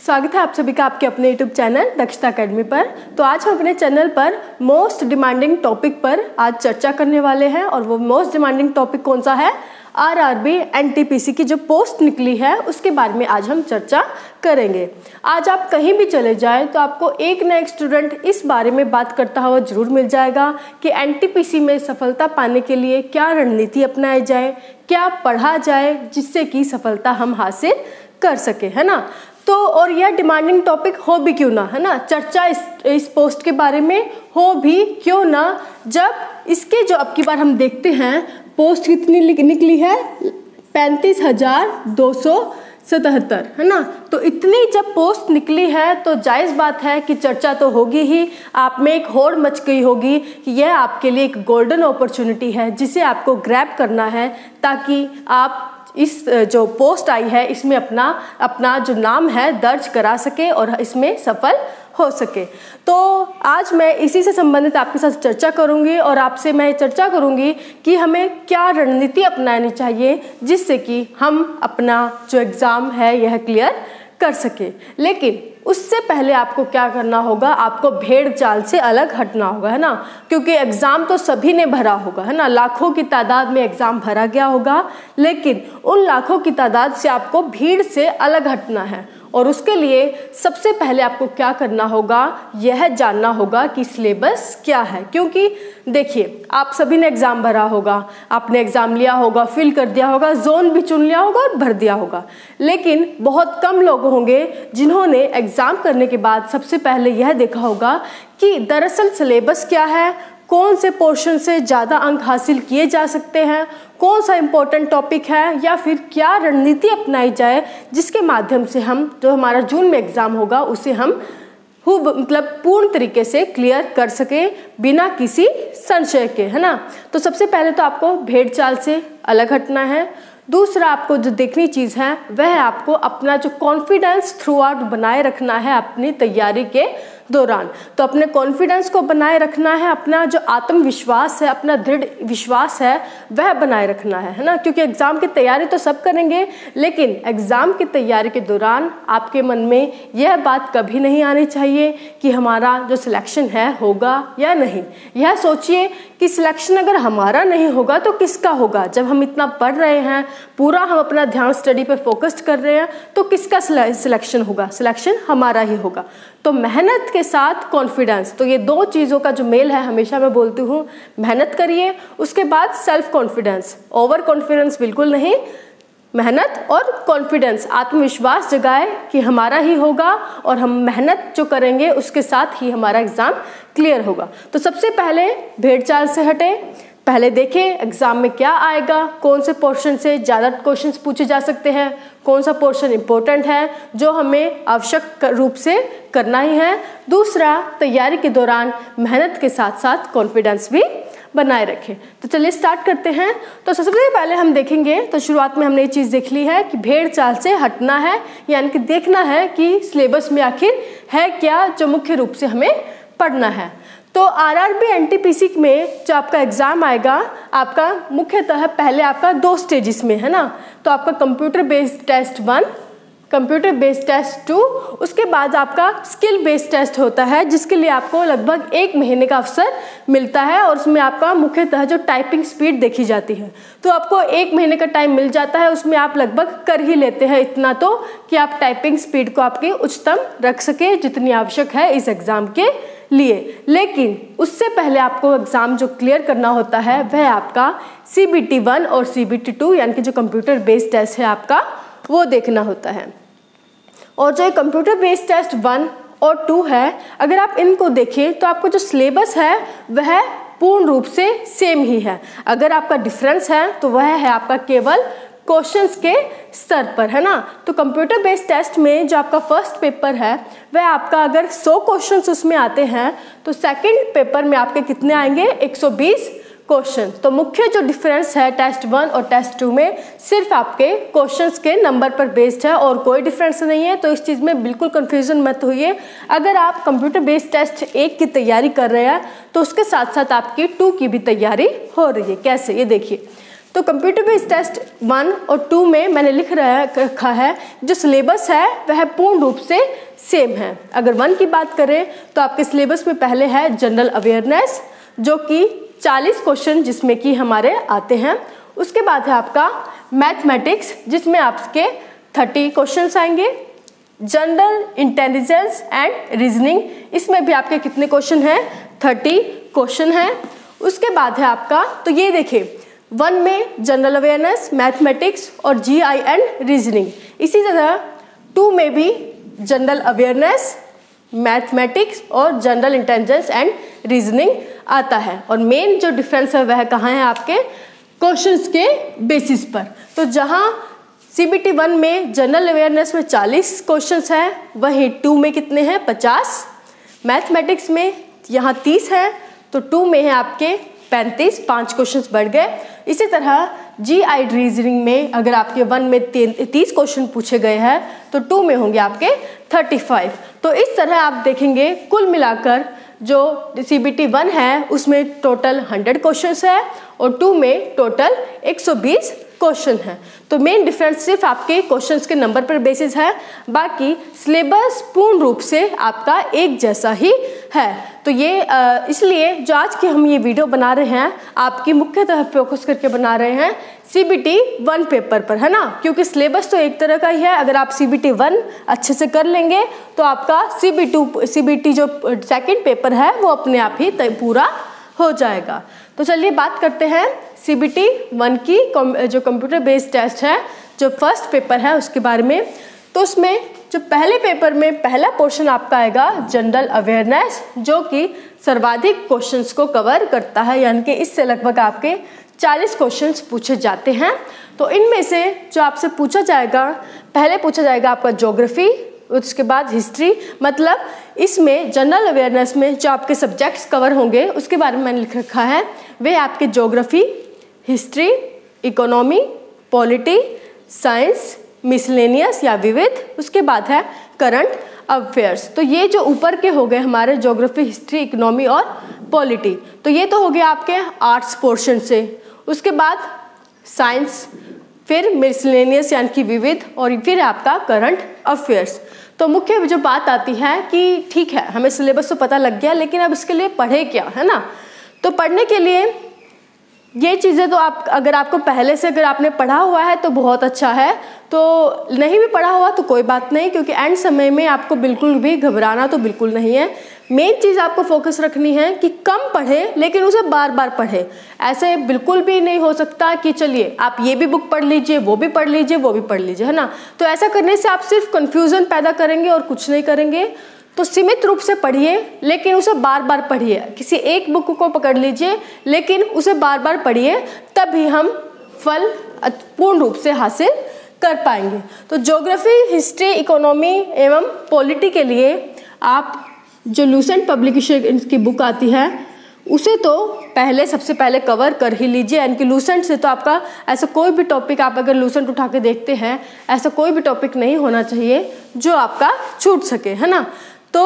स्वागत है आप सभी का आपके अपने YouTube चैनल दक्षता अकेडमी पर। तो आज हम अपने चैनल पर मोस्ट डिमांडिंग टॉपिक पर आज चर्चा करने वाले हैं और वो मोस्ट डिमांडिंग टॉपिक कौन सा है? आरआरबी एनटीपीसी की जो पोस्ट निकली है उसके बारे में आज हम चर्चा करेंगे। आज आप कहीं भी चले जाएं तो आपको एक ना एक स्टूडेंट इस बारे में बात करता हुआ जरूर मिल जाएगा कि एनटीपीसी में सफलता पाने के लिए क्या रणनीति अपनाई जाए, क्या पढ़ा जाए जिससे कि सफलता हम हासिल कर सके, है ना। तो और यह डिमांडिंग टॉपिक हो भी क्यों ना, है ना, चर्चा इस पोस्ट के बारे में हो भी क्यों ना, जब इसके जो अब की बार हम देखते हैं पोस्ट कितनी निकली है 35,277, है ना। तो इतनी जब पोस्ट निकली है तो जायज़ बात है कि चर्चा तो होगी ही, आप में एक होड़ मच गई होगी कि यह आपके लिए एक गोल्डन अपॉर्चुनिटी है जिसे आपको ग्रैब करना है ताकि आप इस जो पोस्ट आई है इसमें अपना जो नाम है दर्ज करा सके और इसमें सफल हो सके। तो आज मैं इसी से संबंधित आपके साथ चर्चा करूंगी और आपसे मैं चर्चा करूंगी कि हमें क्या रणनीति अपनानी चाहिए जिससे कि हम अपना जो एग्ज़ाम है यह क्लियर कर सके। लेकिन उससे पहले आपको क्या करना होगा, आपको भेड़ चाल से अलग हटना होगा, है ना, क्योंकि एग्ज़ाम तो सभी ने भरा होगा, है ना, लाखों की तादाद में एग्ज़ाम भरा गया होगा, लेकिन उन लाखों की तादाद से आपको भीड़ से अलग हटना है। और उसके लिए सबसे पहले आपको क्या करना होगा, यह जानना होगा कि सिलेबस क्या है। क्योंकि देखिए आप सभी ने एग्ज़ाम भरा होगा, आपने एग्ज़ाम लिया होगा, फिल कर दिया होगा, जोन भी चुन लिया होगा और भर दिया होगा, लेकिन बहुत कम लोग होंगे जिन्होंने एग्ज़ाम करने के बाद सबसे पहले यह देखा होगा कि दरअसल सिलेबस क्या है, कौन से पोर्शन से ज़्यादा अंक हासिल किए जा सकते हैं, कौन सा इम्पोर्टेंट टॉपिक है, या फिर क्या रणनीति अपनाई जाए जिसके माध्यम से हम जो हमारा जून में एग्ज़ाम होगा उसे हम मतलब पूर्ण तरीके से क्लियर कर सके बिना किसी संशय के, है ना। तो सबसे पहले तो आपको भेड़ चाल से अलग हटना है। दूसरा आपको जो देखनी चीज़ है वह आपको अपना जो कॉन्फिडेंस थ्रू आउट बनाए रखना है अपनी तैयारी के दौरान। तो अपने कॉन्फिडेंस को बनाए रखना है, अपना जो आत्मविश्वास है, अपना दृढ़ विश्वास है वह बनाए रखना है ना, क्योंकि एग्ज़ाम की तैयारी तो सब करेंगे, लेकिन एग्ज़ाम की तैयारी के दौरान आपके मन में यह बात कभी नहीं आनी चाहिए कि हमारा जो सिलेक्शन है होगा या नहीं। यह सोचिए कि सिलेक्शन अगर हमारा नहीं होगा तो किसका होगा। जब हम इतना पढ़ रहे हैं, पूरा हम अपना ध्यान स्टडी पे फोकस्ड कर रहे हैं, तो किसका सिलेक्शन होगा? सिलेक्शन हमारा ही होगा। तो मेहनत के साथ कॉन्फिडेंस, तो ये दो चीज़ों का जो मेल है, हमेशा मैं बोलती हूँ मेहनत करिए, उसके बाद सेल्फ कॉन्फिडेंस। ओवर कॉन्फिडेंस बिल्कुल नहीं, मेहनत और कॉन्फिडेंस, आत्मविश्वास जगाए कि हमारा ही होगा और हम मेहनत जो करेंगे उसके साथ ही हमारा एग्ज़ाम क्लियर होगा। तो सबसे पहले भेड़ चाल से हटे, पहले देखें एग्ज़ाम में क्या आएगा, कौन से पोर्शन से ज़्यादा क्वेश्चंस पूछे जा सकते हैं, कौन सा पोर्शन इम्पोर्टेंट है जो हमें आवश्यक रूप से करना ही है। दूसरा, तैयारी के दौरान मेहनत के साथ साथ कॉन्फिडेंस भी बनाए रखें। तो चलिए स्टार्ट करते हैं। तो सबसे पहले हम देखेंगे, तो शुरुआत में हमने ये चीज़ देख ली है कि भेड़ चाल से हटना है, यानी कि देखना है कि सिलेबस में आखिर है क्या जो मुख्य रूप से हमें पढ़ना है। तो आरआरबी एनटीपीसी में जो आपका एग्ज़ाम आएगा, आपका मुख्यतः पहले आपका 2 स्टेजेस में, है ना। तो आपका computer based test 1, computer based test 2, उसके बाद आपका स्किल बेस्ड टेस्ट होता है जिसके लिए आपको लगभग 1 महीने का अवसर मिलता है और उसमें आपका मुख्यतः जो टाइपिंग स्पीड देखी जाती है। तो आपको 1 महीने का टाइम मिल जाता है, उसमें आप लगभग कर ही लेते हैं इतना तो कि आप टाइपिंग स्पीड को आपकी उच्चतम रख सके जितनी आवश्यक है इस एग्ज़ाम के लिए। लेकिन उससे पहले आपको एग्ज़ाम जो क्लियर करना होता है वह आपका CBT 1 और CBT 2 यानी कि जो कंप्यूटर बेस्ड टेस्ट है आपका वो देखना होता है। और जो कंप्यूटर बेस्ड टेस्ट 1 और 2 है, अगर आप इनको देखें तो आपको जो सिलेबस है वह पूर्ण रूप से सेम ही है। अगर आपका डिफरेंस है तो वह है आपका केवल क्वेश्चंस के स्तर पर, है ना। तो कंप्यूटर बेस्ड टेस्ट में जो आपका फर्स्ट पेपर है वह आपका अगर 100 क्वेश्चंस उसमें आते हैं तो सेकंड पेपर में आपके कितने आएंगे? 120 क्वेश्चन। तो मुख्य जो डिफरेंस है टेस्ट 1 और टेस्ट 2 में सिर्फ आपके क्वेश्चंस के नंबर पर बेस्ड है और कोई डिफरेंस नहीं है। तो इस चीज़ में बिल्कुल कंफ्यूजन मत होइए। अगर आप कंप्यूटर बेस्ड टेस्ट 1 की तैयारी कर रहे हैं तो उसके साथ साथ आपकी 2 की भी तैयारी हो रही है। कैसे, ये देखिए। तो कंप्यूटर बेस्ड टेस्ट 1 और 2 में मैंने लिख रखा है जो सिलेबस है वह पूर्ण रूप से सेम है। अगर 1 की बात करें तो आपके सिलेबस में पहले है जनरल अवेयरनेस जो कि 40 क्वेश्चन जिसमें कि हमारे आते हैं। उसके बाद है आपका मैथमेटिक्स जिसमें आपके 30 क्वेश्चंस आएंगे। जनरल इंटेलिजेंस एंड रीजनिंग, इसमें भी आपके कितने क्वेश्चन हैं? 30 क्वेश्चन हैं। उसके बाद है आपका, तो ये देखिए 1 में जनरल अवेयरनेस, मैथमेटिक्स और जीआई एंड रीजनिंग। इसी तरह 2 में भी जनरल अवेयरनेस, मैथमेटिक्स और जनरल इंटेलिजेंस एंड रीजनिंग आता है। और मेन जो डिफरेंस है वह कहाँ है? आपके क्वेश्चंस के बेसिस पर। तो जहाँ CBT 1 में जनरल अवेयरनेस में 40 क्वेश्चंस हैं, वहीं 2 में कितने हैं? 50। मैथमेटिक्स में यहाँ 30 है तो 2 में है आपके 35, 5 क्वेश्चंस बढ़ गए। इसी तरह जीआई रीजनिंग में अगर आपके 1 में 30 क्वेश्चन पूछे गए हैं तो 2 में होंगे आपके 35। तो इस तरह आप देखेंगे कुल मिलाकर जो CBT 1 है उसमें टोटल 100 क्वेश्चंस है और 2 में टोटल 120 क्वेश्चन है। तो मेन डिफरेंस सिर्फ आपके क्वेश्चंस के नंबर पर बेसिस है, बाकी सिलेबस पूर्ण रूप से आपका एक जैसा ही है। तो ये इसलिए जो आज की हम ये वीडियो बना रहे हैं आपकी मुख्यतः फोकस करके बना रहे हैं CBT 1 पेपर पर, है ना, क्योंकि सिलेबस तो एक तरह का ही है। अगर आप CBT 1 अच्छे से कर लेंगे तो आपका CBT जो सेकेंड पेपर है वो अपने आप ही पूरा हो जाएगा। तो चलिए बात करते हैं CBT 1 की जो कंप्यूटर बेस्ड टेस्ट है, जो फर्स्ट पेपर है उसके बारे में। तो उसमें जो पहले पेपर में पहला पोर्शन आपका आएगा जनरल अवेयरनेस, जो कि सर्वाधिक क्वेश्चंस को कवर करता है, यानी कि इससे लगभग आपके 40 क्वेश्चंस पूछे जाते हैं। तो इनमें से जो आपसे पूछा जाएगा, पहले पूछा जाएगा आपका ज्योग्राफी, उसके बाद हिस्ट्री। मतलब इसमें जनरल अवेयरनेस में जो आपके सब्जेक्ट्स कवर होंगे उसके बारे में मैंने लिख रखा है, वे आपके geography, history, economy, polity, science, miscellaneous या विविध, उसके बाद है करंट अफेयर्स। तो ये जो ऊपर के हो गए हमारे ज्योग्राफी, हिस्ट्री, इकोनॉमी और पॉलिटी, तो ये तो हो गया आपके आर्ट्स पोर्शन से। उसके बाद साइंस, फिर मिसलेनियस यानी कि विविध, और फिर आपका करंट अफेयर्स। तो मुख्य जो बात आती है कि ठीक है हमें सिलेबस तो पता लग गया, लेकिन अब इसके लिए पढ़े क्या, है ना। तो पढ़ने के लिए ये चीज़ें तो आप अगर आपको पहले से अगर आपने पढ़ा हुआ है तो बहुत अच्छा है, तो नहीं भी पढ़ा हुआ तो कोई बात नहीं, क्योंकि एंड समय में आपको बिल्कुल भी घबराना तो बिल्कुल नहीं है। मेन चीज़ आपको फोकस रखनी है कि कम पढ़े लेकिन उसे बार बार पढ़े। ऐसे बिल्कुल भी नहीं हो सकता कि चलिए आप ये भी बुक पढ़ लीजिए, वो भी पढ़ लीजिए, वो भी पढ़ लीजिए, है ना। तो ऐसा करने से आप सिर्फ कन्फ्यूज़न पैदा करेंगे और कुछ नहीं करेंगे। तो सीमित रूप से पढ़िए लेकिन उसे बार बार पढ़िए। किसी एक बुक को पकड़ लीजिए लेकिन उसे बार बार पढ़िए, तभी हम फल पूर्ण रूप से हासिल कर पाएंगे। तो ज्योग्राफी, हिस्ट्री, इकोनॉमी एवं पॉलिटी के लिए आप जो लूसेंट पब्लिकेशन की बुक आती है उसे तो सबसे पहले कवर कर ही लीजिए। यानी कि लूसेंट से तो आपका ऐसा कोई भी टॉपिक, आप अगर लूसेंट उठा के देखते हैं, ऐसा कोई भी टॉपिक नहीं होना चाहिए जो आपका छूट सके, है ना। तो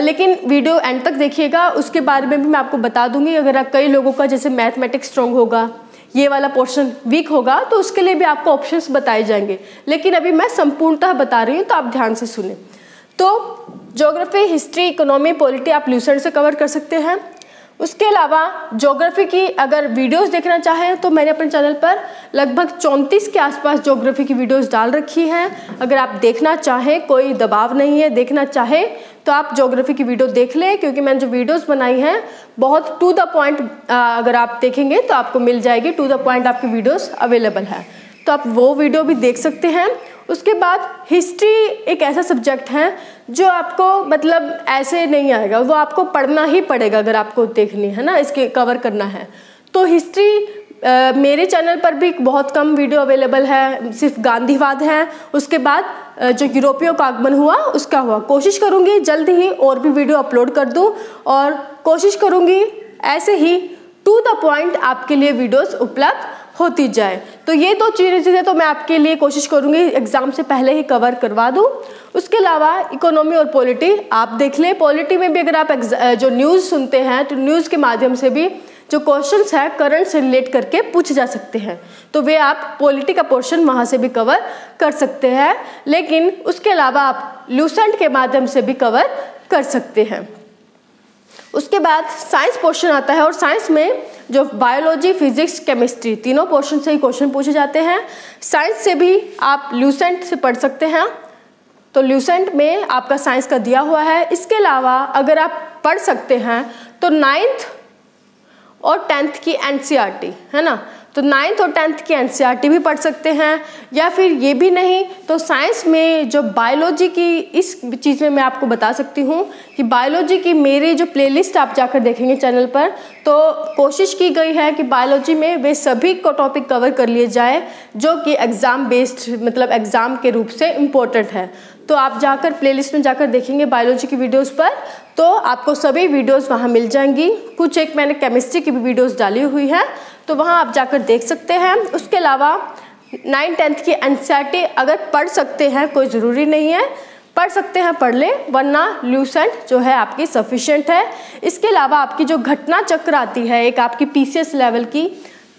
लेकिन वीडियो एंड तक देखिएगा, उसके बारे में भी मैं आपको बता दूंगी। अगर कई लोगों का जैसे मैथमेटिक्स स्ट्रॉन्ग होगा, ये वाला पोर्शन वीक होगा, तो उसके लिए भी आपको ऑप्शंस बताए जाएंगे, लेकिन अभी मैं संपूर्णतः बता रही हूँ तो आप ध्यान से सुने। तो ज्योग्राफी, हिस्ट्री, इकोनॉमी, पॉलिटी आप लूसेंट से कवर कर सकते हैं। उसके अलावा ज्योग्राफी की अगर वीडियोस देखना चाहें तो मैंने अपने चैनल पर लगभग 34 के आसपास ज्योग्राफी की वीडियोस डाल रखी हैं। अगर आप देखना चाहें, कोई दबाव नहीं है, देखना चाहे तो आप ज्योग्राफी की वीडियो देख लें, क्योंकि मैंने जो वीडियोस बनाई हैं बहुत टू द पॉइंट, अगर आप देखेंगे तो आपको मिल जाएगी, टू द पॉइंट आपकी वीडियोस अवेलेबल है, तो आप वो वीडियो भी देख सकते हैं। उसके बाद हिस्ट्री एक ऐसा सब्जेक्ट है जो आपको मतलब ऐसे नहीं आएगा, वो आपको पढ़ना ही पड़ेगा अगर आपको देखनी है ना, इसके कवर करना है। तो हिस्ट्री मेरे चैनल पर भी बहुत कम वीडियो अवेलेबल है, सिर्फ गांधीवाद है, उसके बाद जो यूरोपियों का आगमन हुआ उसका हुआ। कोशिश करूँगी जल्द ही और भी वीडियो अपलोड कर दूँ, और कोशिश करूँगी ऐसे ही टू द पॉइंट आपके लिए वीडियोस उपलब्ध होती जाए। तो ये दो चीज़ें तो मैं आपके लिए कोशिश करूँगी एग्ज़ाम से पहले ही कवर करवा दूँ। उसके अलावा इकोनॉमी और पॉलिटी आप देख लें। पॉलिटी में भी अगर आप जो न्यूज़ सुनते हैं तो न्यूज़ के माध्यम से भी जो क्वेश्चंस है करंट से रिलेट करके पूछे जा सकते हैं, तो वे आप पॉलिटी का पोर्शन वहाँ से भी कवर कर सकते हैं, लेकिन उसके अलावा आप लूसेंट के माध्यम से भी कवर कर सकते हैं। उसके बाद साइंस पोर्शन आता है, और साइंस में जो बायोलॉजी, फिजिक्स, केमिस्ट्री तीनों पोर्शन से ही क्वेश्चन पूछे जाते हैं। साइंस से भी आप लूसेंट से पढ़ सकते हैं, तो लूसेंट में आपका साइंस का दिया हुआ है। इसके अलावा अगर आप पढ़ सकते हैं तो 9th और 10th की एनसीईआरटी है ना, तो 9th और 10th की एनसीईआरटी भी पढ़ सकते हैं, या फिर ये भी नहीं तो साइंस में जो बायोलॉजी की, इस चीज़ में मैं आपको बता सकती हूँ कि बायोलॉजी की मेरी जो प्लेलिस्ट आप जाकर देखेंगे चैनल पर, तो कोशिश की गई है कि बायोलॉजी में वे सभी को टॉपिक कवर कर लिए जाए जो कि एग्ज़ाम बेस्ड, मतलब एग्ज़ाम के रूप से इम्पोर्टेंट है। तो आप जाकर प्लेलिस्ट में जाकर देखेंगे बायोलॉजी की वीडियोस पर, तो आपको सभी वीडियोस वहाँ मिल जाएंगी। कुछ एक मैंने केमिस्ट्री की भी वीडियोस डाली हुई है, तो वहाँ आप जाकर देख सकते हैं। उसके अलावा 9th-10th की एनसीईआरटी अगर पढ़ सकते हैं, कोई ज़रूरी नहीं है, पढ़ सकते हैं पढ़ लें, वरना लूसेंट जो है आपकी सफिशिएंट है। इसके अलावा आपकी जो घटना चक्र आती है एक आपकी पीसीएस लेवल की,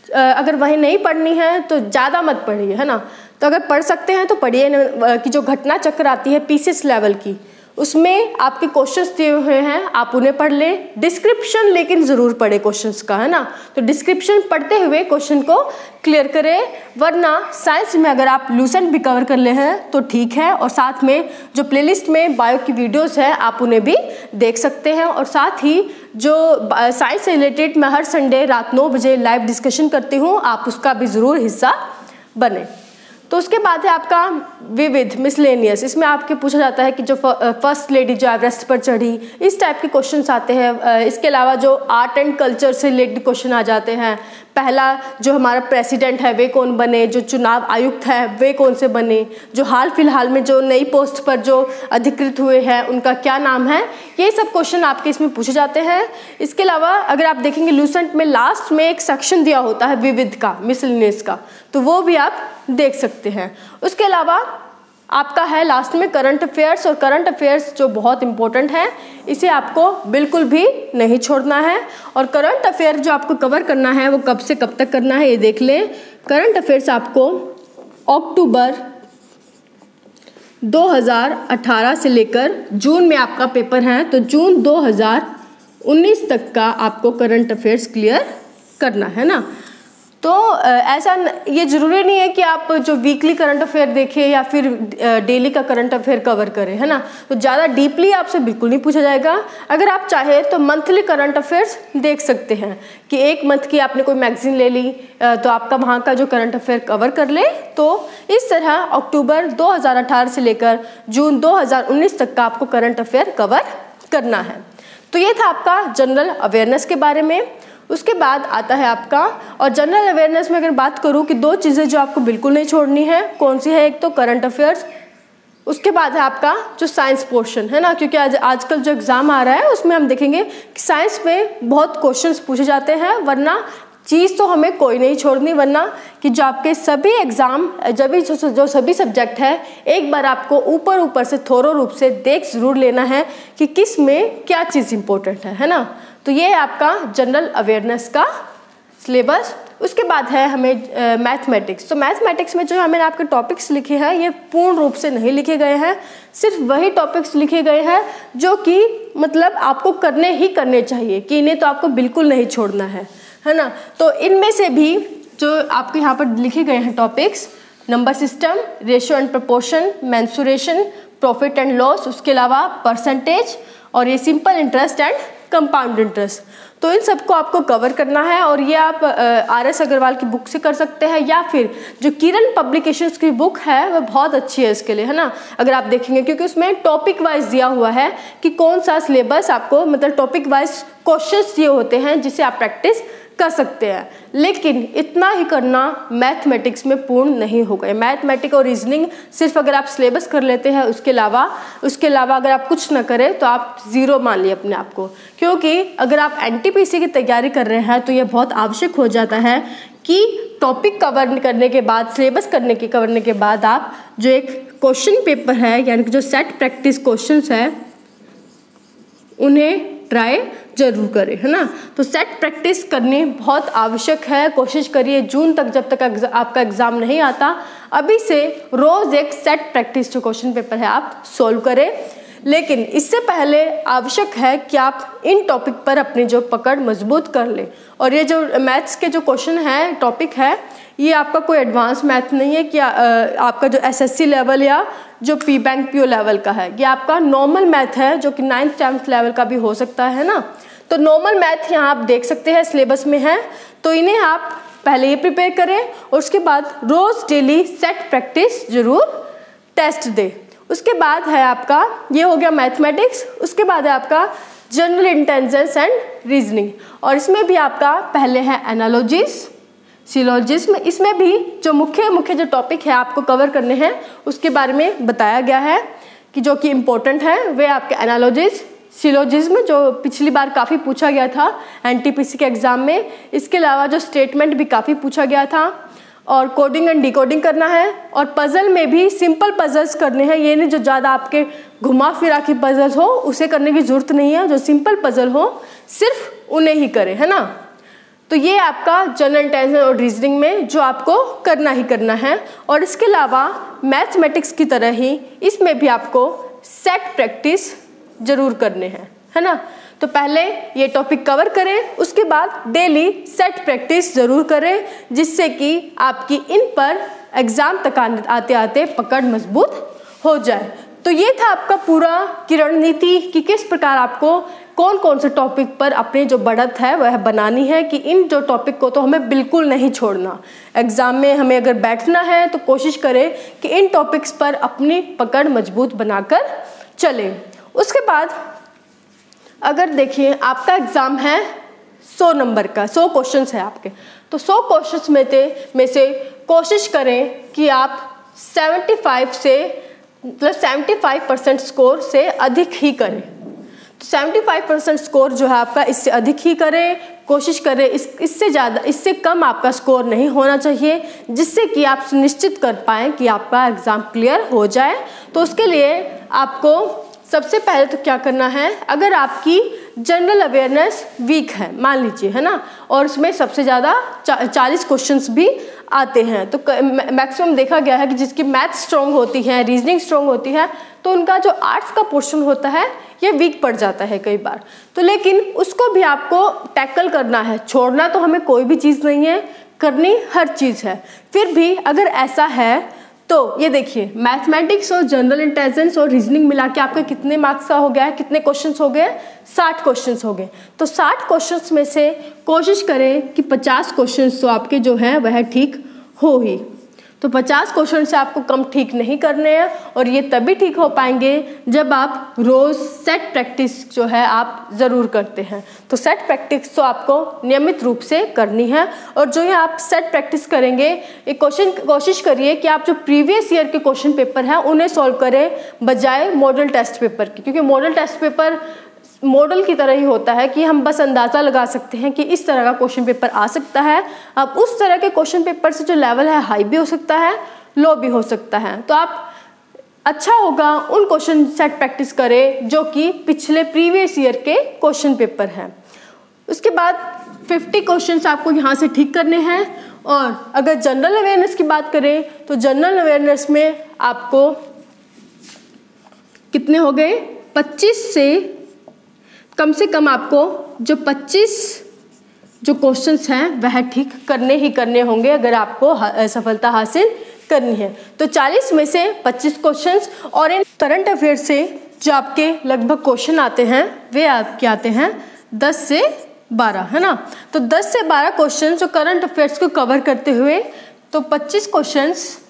अगर वही नहीं पढ़नी है तो ज़्यादा मत पढ़िए, है ना। तो अगर पढ़ सकते हैं तो पढ़िए कि जो घटना चक्र आती है पीसीएस लेवल की, उसमें आपके क्वेश्चंस दिए हुए हैं, आप उन्हें पढ़ लें। डिस्क्रिप्शन लेकिन ज़रूर पढ़े क्वेश्चंस का, है ना, तो डिस्क्रिप्शन पढ़ते हुए क्वेश्चन को क्लियर करें, वरना साइंस में अगर आप लूसेंट भी कवर कर ले हैं तो ठीक है, और साथ में जो प्लेलिस्ट में बायो की वीडियोस है आप उन्हें भी देख सकते हैं। और साथ ही जो साइंस से रिलेटेड मैं हर संडे रात 9 बजे लाइव डिस्कशन करती हूँ, आप उसका भी ज़रूर हिस्सा बने। तो उसके बाद है आपका विविध मिसलेनियस, इसमें आपके पूछा जाता है कि जो फर्स्ट लेडी जो एवरेस्ट पर चढ़ी, इस टाइप के क्वेश्चंस आते हैं। इसके अलावा जो आर्ट एंड कल्चर से रिलेटेड क्वेश्चन आ जाते हैं, पहला जो हमारा प्रेसिडेंट है वे कौन बने, जो चुनाव आयुक्त है वे कौन से बने, जो हाल फिलहाल में जो नई पोस्ट पर जो अधिकृत हुए हैं उनका क्या नाम है, ये सब क्वेश्चन आपके इसमें पूछे जाते हैं। इसके अलावा अगर आप देखेंगे लूसेंट में लास्ट में एक सेक्शन दिया होता है विविध का, मिसलेनियस का, तो वो भी आप देख सकते हैं। उसके अलावा आपका है लास्ट में करंट अफेयर्स, और करंट अफेयर्स जो बहुत इंपॉर्टेंट है, इसे आपको बिल्कुल भी नहीं छोड़ना है। और करंट अफेयर जो आपको कवर करना है वो कब से कब तक करना है ये देख लें। करंट अफेयर्स आपको अक्टूबर 2018 से लेकर जून में आपका पेपर है, तो जून 2019 तक का आपको करंट अफेयर्स क्लियर करना है ना। तो ऐसा ये ज़रूरी नहीं है कि आप जो वीकली करंट अफेयर देखें या फिर डेली का करंट अफेयर कवर करें, है ना, तो ज़्यादा डीपली आपसे बिल्कुल नहीं पूछा जाएगा। अगर आप चाहें तो मंथली करंट अफेयर्स देख सकते हैं कि एक मंथ की आपने कोई मैगजीन ले ली तो आपका वहाँ का जो करंट अफेयर कवर कर ले। तो इस तरह अक्टूबर 2018 से लेकर जून 2019 तक का आपको करंट अफेयर कवर करना है। तो ये था आपका जनरल अवेयरनेस के बारे में। उसके बाद आता है आपका, और जनरल अवेयरनेस में अगर बात करूं कि 2 चीज़ें जो आपको बिल्कुल नहीं छोड़नी है, कौन सी है, एक तो करंट अफेयर्स, उसके बाद है आपका जो साइंस पोर्शन है ना, क्योंकि आजकल जो एग्ज़ाम आ रहा है उसमें हम देखेंगे कि साइंस में बहुत क्वेश्चंस पूछे जाते हैं, वरना चीज़ तो हमें कोई नहीं छोड़नी, वरना कि जो आपके सभी एग्ज़ाम जो सभी सब्जेक्ट है एक बार आपको ऊपर से थोरो रूप से देख ज़रूर लेना है कि किस में क्या चीज़ इंपॉर्टेंट है ना। तो ये आपका जनरल अवेयरनेस का सिलेबस। उसके बाद है हमें मैथमेटिक्स। तो मैथमेटिक्स में जो मैंने आपके टॉपिक्स लिखे हैं ये पूर्ण रूप से नहीं लिखे गए हैं, सिर्फ वही टॉपिक्स लिखे गए हैं जो कि मतलब आपको करने ही करने चाहिए, कि इन्हें तो आपको बिल्कुल नहीं छोड़ना है ना। तो इनमें से भी जो आपके यहाँ पर लिखे गए हैं topics, number system, ratio and proportion, mensuration, profit and loss, उसके अलावा परसेंटेज, और ये simple interest and compound interest, तो इन सबको आपको कवर करना है। और ये आप RS अग्रवाल की बुक से कर सकते हैं, या फिर जो किरण पब्लिकेशंस की बुक है वह बहुत अच्छी है इसके लिए, है ना, अगर आप देखेंगे, क्योंकि उसमें टॉपिक वाइज दिया हुआ है कि कौन सा सिलेबस आपको, मतलब टॉपिक वाइज क्वेश्चंस दिए होते हैं जिसे आप प्रैक्टिस कर सकते हैं। लेकिन इतना ही करना मैथमेटिक्स में पूर्ण नहीं होगा। मैथमेटिक्स और रीजनिंग सिर्फ अगर आप सिलेबस कर लेते हैं, उसके अलावा अगर आप कुछ ना करें तो आप ज़ीरो मान लिए अपने आप को, क्योंकि अगर आप NTPC की तैयारी कर रहे हैं तो यह बहुत आवश्यक हो जाता है कि टॉपिक कवर करने के बाद, सिलेबस करने के बाद आप जो एक क्वेश्चन पेपर है, यानी कि जो सेट प्रैक्टिस क्वेश्चंस है, उन्हें ट्राई जरूर करें, है ना। तो सेट प्रैक्टिस करनी बहुत आवश्यक है। कोशिश करिए जून तक, जब तक आपका एग्जाम नहीं आता, अभी से रोज एक सेट प्रैक्टिस जो क्वेश्चन पेपर है आप सोल्व करें। लेकिन इससे पहले आवश्यक है कि आप इन टॉपिक पर अपनी जो पकड़ मजबूत कर लें। और ये जो मैथ्स के जो क्वेश्चन है, टॉपिक है, ये आपका कोई एडवांस मैथ नहीं है कि आपका जो एसएससी लेवल या जो पी बैंक पीओ लेवल का है, ये आपका नॉर्मल मैथ है जो कि 9th 10th लेवल का भी हो सकता है ना। तो नॉर्मल मैथ यहाँ आप देख सकते हैं सिलेबस में है, तो इन्हें आप पहले ये प्रिपेयर करें और उसके बाद रोज डेली सेट प्रैक्टिस जरूर टेस्ट दें। उसके बाद है आपका, ये हो गया मैथमेटिक्स। उसके बाद है आपका जनरल इंटेलिजेंस एंड रीजनिंग, और इसमें भी आपका पहले है एनालॉजीज, सिलोजिज्म। इसमें भी जो मुख्य जो टॉपिक है आपको कवर करने हैं उसके बारे में बताया गया है कि जो कि इम्पोर्टेंट है वे आपके एनालॉजीज, सिलोजिज्म, जो पिछली बार काफ़ी पूछा गया था एनटीपीसी के एग्जाम में। इसके अलावा जो स्टेटमेंट भी काफ़ी पूछा गया था, और कोडिंग एंड डिकोडिंग करना है, और पजल में भी सिंपल पजल्स करने हैं। ये नहीं जो ज़्यादा आपके घुमा फिरा के पजल्स हो उसे करने की जरूरत नहीं है, जो सिंपल पजल हो सिर्फ उन्हें ही करें, है ना। तो ये आपका जनरल इंटेलिजेंस और रीजनिंग में जो आपको करना ही करना है। और इसके अलावा मैथमेटिक्स की तरह ही इसमें भी आपको सेट प्रैक्टिस जरूर करने हैं, है ना। तो पहले ये टॉपिक कवर करें, उसके बाद डेली सेट प्रैक्टिस जरूर करें, जिससे कि आपकी इन पर एग्जाम तक आते आते पकड़ मजबूत हो जाए। तो ये था आपका पूरा की रणनीति कि किस प्रकार आपको कौन कौन से टॉपिक पर अपनी जो बढ़त है वह बनानी है, कि इन जो टॉपिक को तो हमें बिल्कुल नहीं छोड़ना। एग्जाम में हमें अगर बैठना है तो कोशिश करें कि इन टॉपिक्स पर अपनी पकड़ मजबूत बनाकर चलें। उसके बाद अगर देखिए आपका एग्जाम है 100 नंबर का, 100 क्वेश्चंस है आपके, तो 100 क्वेश्चंस में से कोशिश करें कि आप 75% स्कोर से अधिक ही करें। तो 75% स्कोर जो है आपका इससे अधिक ही करें, कोशिश करें इससे ज़्यादा, इससे कम आपका स्कोर नहीं होना चाहिए, जिससे कि आप सुनिश्चित कर पाएँ कि आपका एग्ज़ाम क्लियर हो जाए। तो उसके लिए आपको सबसे पहले तो क्या करना है, अगर आपकी जनरल अवेयरनेस वीक है मान लीजिए, है ना, और उसमें सबसे ज़्यादा 40 क्वेश्चंस भी आते हैं, तो मैक्सिमम देखा गया है कि जिसकी मैथ स्ट्रॉन्ग होती है, रीजनिंग स्ट्रॉन्ग होती है, तो उनका जो आर्ट्स का पोर्शन होता है ये वीक पड़ जाता है कई बार। तो लेकिन उसको भी आपको टैकल करना है, छोड़ना तो हमें कोई भी चीज़ नहीं है, करनी हर चीज़ है। फिर भी अगर ऐसा है तो ये देखिए मैथमेटिक्स और जनरल इंटेलिजेंस और रीजनिंग मिला के आपके कितने मार्क्स का हो गया है, कितने क्वेश्चंस हो गए, 60 क्वेश्चंस हो गए। तो 60 क्वेश्चंस में से कोशिश करें कि 50 क्वेश्चंस तो आपके जो हैं वह ठीक हो ही। तो 50 क्वेश्चन से आपको कम ठीक नहीं करने हैं, और ये तभी ठीक हो पाएंगे जब आप रोज़ सेट प्रैक्टिस जो है आप ज़रूर करते हैं। तो सेट प्रैक्टिस तो आपको नियमित रूप से करनी है, और जो है आप सेट प्रैक्टिस करेंगे, एक कोशिश करिए कि आप जो प्रीवियस ईयर के क्वेश्चन पेपर हैं उन्हें सॉल्व करें बजाय मॉडल टेस्ट पेपर की, क्योंकि मॉडल टेस्ट पेपर मॉडल की तरह ही होता है कि हम बस अंदाज़ा लगा सकते हैं कि इस तरह का क्वेश्चन पेपर आ सकता है। अब उस तरह के क्वेश्चन पेपर से जो लेवल है हाई भी हो सकता है, लो भी हो सकता है। तो आप अच्छा होगा उन क्वेश्चन सेट प्रैक्टिस करें जो कि पिछले प्रीवियस ईयर के क्वेश्चन पेपर हैं। उसके बाद 50 क्वेश्चंस आपको यहाँ से ठीक करने हैं। और अगर जनरल अवेयरनेस की बात करें तो जनरल अवेयरनेस में आपको कितने हो गए, 25 से कम आपको जो 25 जो क्वेश्चंस हैं वह ठीक करने ही करने होंगे अगर आपको सफलता हासिल करनी है। तो 40 में से 25 क्वेश्चंस, और इन करंट अफेयर से जो आपके लगभग क्वेश्चन आते हैं वे आपके आते हैं 10 से 12, है ना। तो 10 से 12 क्वेश्चन जो करंट अफेयर्स को कवर करते हुए, तो 25 क्वेश्चंस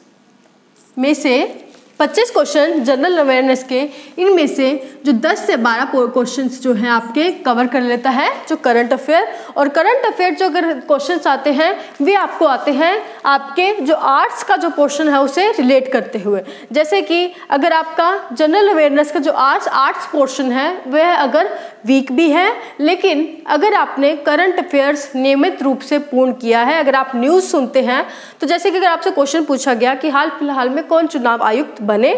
में से 25 क्वेश्चन जनरल अवेयरनेस के, इनमें से जो 10 से 12 क्वेश्चंस जो हैं आपके कवर कर लेता है जो करंट अफेयर। और करंट अफेयर जो अगर क्वेश्चंस आते हैं वे आपको आते हैं आपके जो आर्ट्स का जो पोर्शन है उसे रिलेट करते हुए। जैसे कि अगर आपका जनरल अवेयरनेस का जो आर्ट्स पोर्शन है वह अगर वीक भी है, लेकिन अगर आपने करंट अफेयर्स नियमित रूप से पूर्ण किया है, अगर आप न्यूज़ सुनते हैं, तो जैसे कि अगर आपसे क्वेश्चन पूछा गया कि हाल फिलहाल में कौन चुनाव आयुक्त बने,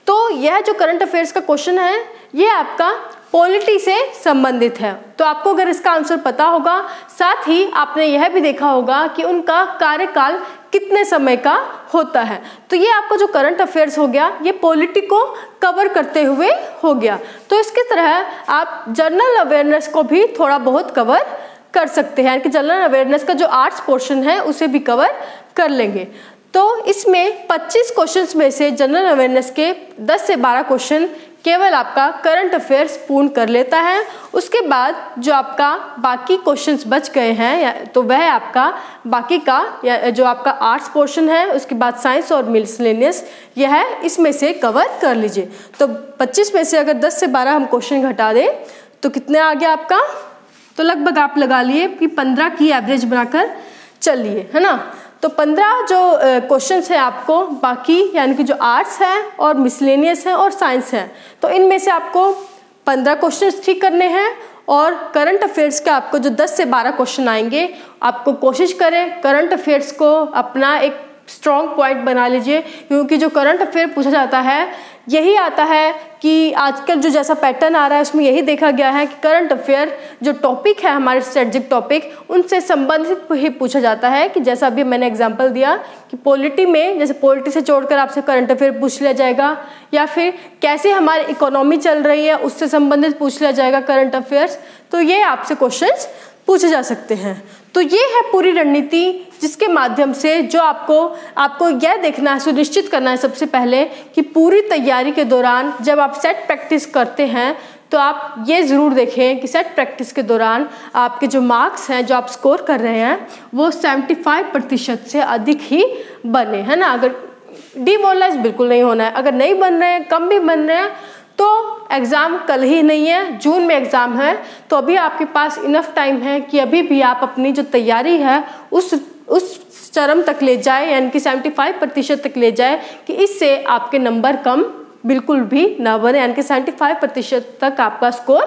तो यह जो करंट अफेयर्स का क्वेश्चन है ये आपका पॉलिटी से संबंधित है। तो आपको अगर इसका आंसर पता होगा, साथ ही आपने यह भी देखा होगा कि उनका कार्यकाल कितने समय का होता है। तो ये आपका जो करंट अफेयर्स हो गया, ये पॉलिटी को कवर करते हुए हो गया। तो इसकी तरह आप जनरल अवेयरनेस को भी थोड़ा बहुत कवर कर सकते हैं, यानी कि जनरल अवेयरनेस का जो आर्ट्स पोर्शन है उसे भी कवर कर लेंगे। तो इसमें 25 क्वेश्चंस में से जनरल अवेयरनेस के 10 से 12 क्वेश्चन केवल आपका करंट अफेयर्स पूर्ण कर लेता है। उसके बाद जो आपका बाकी क्वेश्चंस बच गए हैं तो वह आपका बाकी का या जो आपका आर्ट्स पोर्शन है, उसके बाद साइंस और मिसलेनियस, यह है इसमें से कवर कर लीजिए। तो 25 में से अगर 10 से 12 हम क्वेश्चन घटा दें तो कितने आ गया आपका, तो लगभग आप लगा लिए कि 15 की एवरेज बनाकर चलिए, है ना। तो 15 जो क्वेश्चंस हैं आपको बाकी, यानी कि जो आर्ट्स है और मिसलेनियस है और साइंस है, तो इनमें से आपको 15 क्वेश्चंस ठीक करने हैं। और करंट अफेयर्स के आपको जो 10 से 12 क्वेश्चन आएंगे, आपको कोशिश करें करंट अफेयर्स को अपना एक स्ट्रॉन्ग पॉइंट बना लीजिए, क्योंकि जो करंट अफेयर पूछा जाता है यही आता है कि आजकल जो जैसा पैटर्न आ रहा है उसमें यही देखा गया है कि करंट अफेयर जो टॉपिक है हमारे स्ट्रेटजिक टॉपिक, उनसे संबंधित ही पूछा जाता है। कि जैसा अभी मैंने एग्जांपल दिया कि पॉलिटी में जैसे पॉलिटी से जोड़कर आपसे करंट अफेयर पूछ लिया जाएगा, या फिर कैसे हमारी इकोनॉमी चल रही है उससे संबंधित पूछ लिया जाएगा करंट अफेयर्स। तो ये आपसे क्वेश्चंस पूछे जा सकते हैं। तो ये है पूरी रणनीति जिसके माध्यम से जो आपको यह देखना है, सुनिश्चित करना है सबसे पहले कि पूरी तैयारी के दौरान जब आप सेट प्रैक्टिस करते हैं तो आप ये ज़रूर देखें कि सेट प्रैक्टिस के दौरान आपके जो मार्क्स हैं जो आप स्कोर कर रहे हैं वो 75% से अधिक ही बने, है ना। अगर डिमोरलाइज बिल्कुल नहीं होना है, अगर नहीं बन रहे हैं, कम भी बन रहे हैं, तो एग्ज़ाम कल ही नहीं है, जून में एग्ज़ाम है, तो अभी आपके पास इनफ टाइम है कि अभी भी आप अपनी जो तैयारी है उस चरम तक ले जाए, यानी कि 75% तक ले जाए कि इससे आपके नंबर कम बिल्कुल भी ना बने, यानी कि 75% तक आपका स्कोर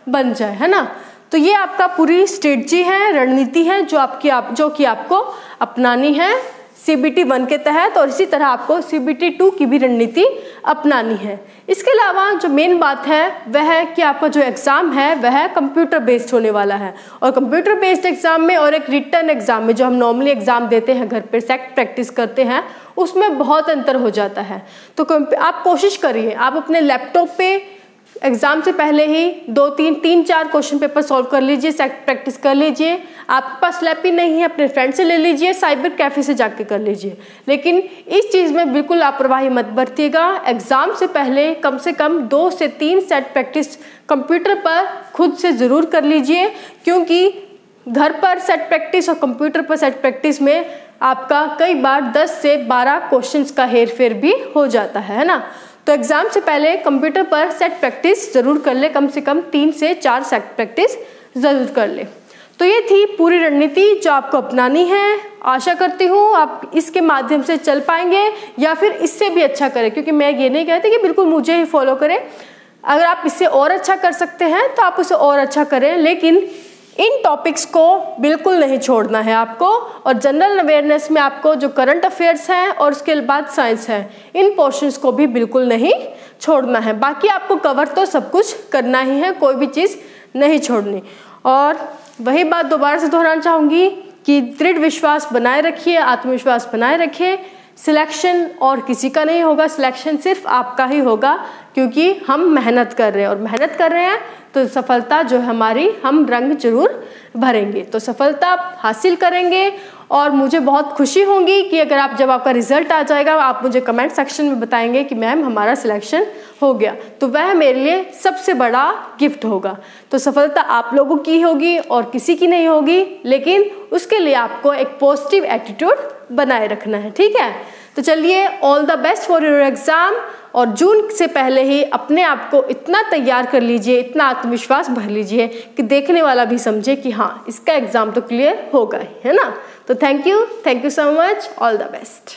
बन जाए, है ना। तो ये आपका पूरी स्ट्रेटजी है, रणनीति है जो कि आपको अपनानी है CBT 1 के तहत, और इसी तरह आपको CBT 2 की भी रणनीति अपनानी है। इसके अलावा जो मेन बात है वह है कि आपका जो एग्ज़ाम है वह कंप्यूटर बेस्ड होने वाला है, और कंप्यूटर बेस्ड एग्ज़ाम में और एक रिटन एग्ज़ाम में जो हम नॉर्मली एग्ज़ाम देते हैं घर पर सेट प्रैक्टिस करते हैं उसमें बहुत अंतर हो जाता है। तो आप कोशिश करिए आप अपने लैपटॉप पे एग्ज़ाम से पहले ही 3-4 क्वेश्चन पेपर सॉल्व कर लीजिए, सेट प्रैक्टिस कर लीजिए। आपके पास लैप ही नहीं है, अपने फ्रेंड से ले लीजिए, साइबर कैफ़े से जाके कर लीजिए, लेकिन इस चीज़ में बिल्कुल लापरवाही मत बरतिएगा। एग्ज़ाम से पहले कम से कम 2 से 3 सेट प्रैक्टिस कंप्यूटर पर खुद से ज़रूर कर लीजिए, क्योंकि घर पर सेट प्रैक्टिस और कंप्यूटर पर सेट प्रैक्टिस में आपका कई बार 10 से 12 क्वेश्चंस का हेर फेर भी हो जाता है ना। तो एग्ज़ाम से पहले कंप्यूटर पर सेट प्रैक्टिस ज़रूर कर ले, कम से कम 3 से 4 सेट प्रैक्टिस ज़रूर कर ले। तो ये थी पूरी रणनीति जो आपको अपनानी है। आशा करती हूँ आप इसके माध्यम से चल पाएंगे या फिर इससे भी अच्छा करें, क्योंकि मैं ये नहीं कहती कि बिल्कुल मुझे ही फॉलो करें। अगर आप इससे और अच्छा कर सकते हैं तो आप उसे और अच्छा करें, लेकिन इन टॉपिक्स को बिल्कुल नहीं छोड़ना है आपको। और जनरल अवेयरनेस में आपको जो करंट अफेयर्स हैं और उसके बाद साइंस है, इन पोर्शंस को भी बिल्कुल नहीं छोड़ना है। बाकी आपको कवर तो सब कुछ करना ही है, कोई भी चीज़ नहीं छोड़नी। और वही बात दोबारा से दोहराना चाहूँगी कि दृढ़ विश्वास बनाए रखिए, आत्मविश्वास बनाए रखिए। सिलेक्शन और किसी का नहीं होगा, सिलेक्शन सिर्फ आपका ही होगा, क्योंकि हम मेहनत कर रहे हैं, और मेहनत कर रहे हैं तो सफलता जो हमारी हम रंग जरूर भरेंगे, तो सफलता हासिल करेंगे। और मुझे बहुत खुशी होगी कि अगर जब आपका रिजल्ट आ जाएगा आप मुझे कमेंट सेक्शन में बताएंगे कि मैम हमारा सिलेक्शन हो गया, तो वह मेरे लिए सबसे बड़ा गिफ्ट होगा। तो सफलता आप लोगों की होगी और किसी की नहीं होगी, लेकिन उसके लिए आपको एक पॉजिटिव एटीट्यूड बनाए रखना है, ठीक है। तो चलिए, all the best for your exam. और जून से पहले ही अपने आप को इतना तैयार कर लीजिए, इतना आत्मविश्वास भर लीजिए कि देखने वाला भी समझे कि हाँ इसका एग्ज़ाम तो क्लियर होगा ही, है ना। तो thank you so much, all the best.